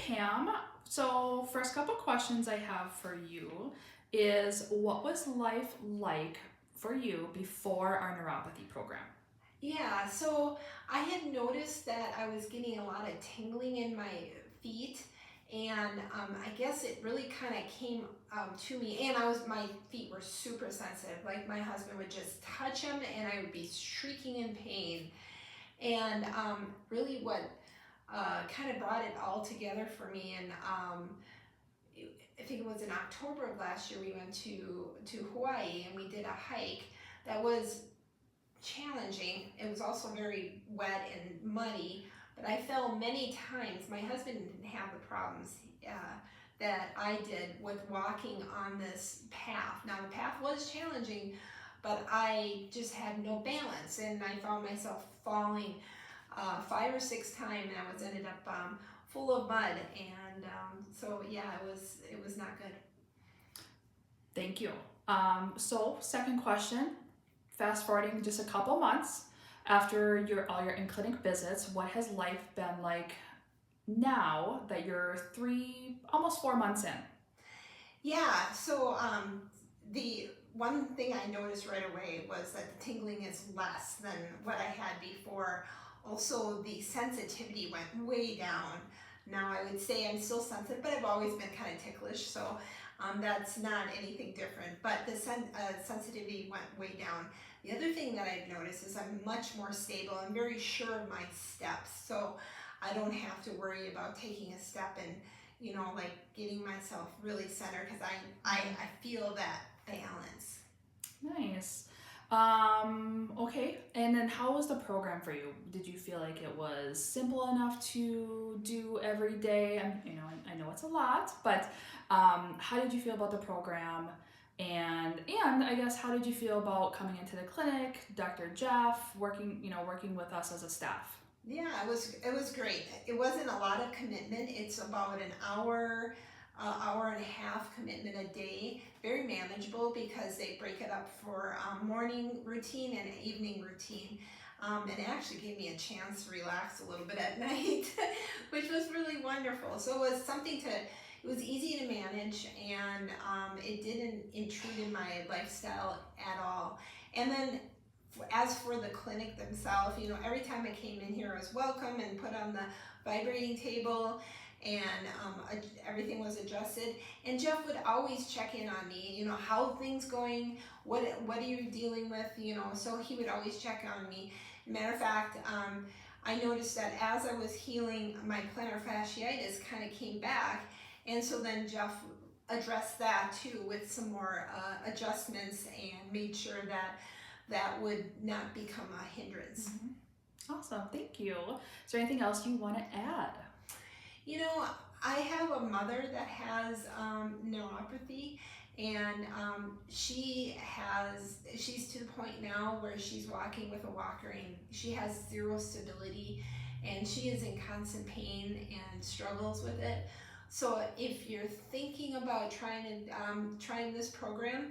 Pam. So, first couple questions I have for you is what was life like for you before our neuropathy program? Yeah, so I had noticed that I was getting a lot of tingling in my feet, and I guess it really kind of came to me. And my feet were super sensitive. Like my husband would just touch them, and I would be shrieking in pain. And really, what kind of brought it all together for me, and I think it was in October of last year, we went to Hawaii and we did a hike that was challenging. It was also very wet and muddy, but I fell many times. My husband didn't have the problems that I did with walking on this path. Now, the path was challenging, but I just had no balance, and I found myself falling 5 or 6 times, and I ended up full of mud, and so yeah, it was not good. Thank you. So, second question, fast forwarding just a couple months after all your in-clinic visits, what has life been like now that you're almost 4 months in? Yeah, so the one thing I noticed right away was that the tingling is less than what I had before. Also, the sensitivity went way down. Now, I would say I'm still sensitive, but I've always been kind of ticklish, so that's not anything different. But the sensitivity went way down. The other thing that I've noticed is I'm much more stable. I'm very sure of my steps, so I don't have to worry about taking a step and like getting myself really centered, because I feel that balance. Nice. Okay, and then how was the program for you? Did you feel like it was simple enough to do every day? I know it's a lot, but how did you feel about the program? And I guess how did you feel about coming into the clinic, Dr. Jeff, working with us as a staff? Yeah, it was great. It wasn't a lot of commitment. It's about an hour, hour and a half commitment a day. Very manageable because they break it up for morning routine and evening routine. And it actually gave me a chance to relax a little bit at night, which was really wonderful. So it was easy to manage, and it didn't intrude in my lifestyle at all. And then as for the clinic themselves, every time I came in here, I was welcome and put on the vibrating table, and everything was adjusted. And Jeff would always check in on me, how things going, what are you dealing with, so he would always check on me. Matter of fact, I noticed that as I was healing, my plantar fasciitis kind of came back, and so then Jeff addressed that too with some more adjustments, and made sure that would not become a hindrance. Mm-hmm. Awesome, thank you. Is there anything else you want to add? I have a mother that has neuropathy, and she's to the point now where she's walking with a walker, and she has zero stability, and she is in constant pain and struggles with it. So if you're thinking about trying this program,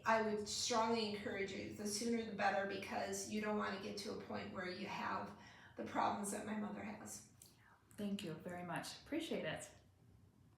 I would strongly encourage you. The sooner the better, because you don't want to get to a point where you have the problems that my mother has. Thank you very much. Appreciate it.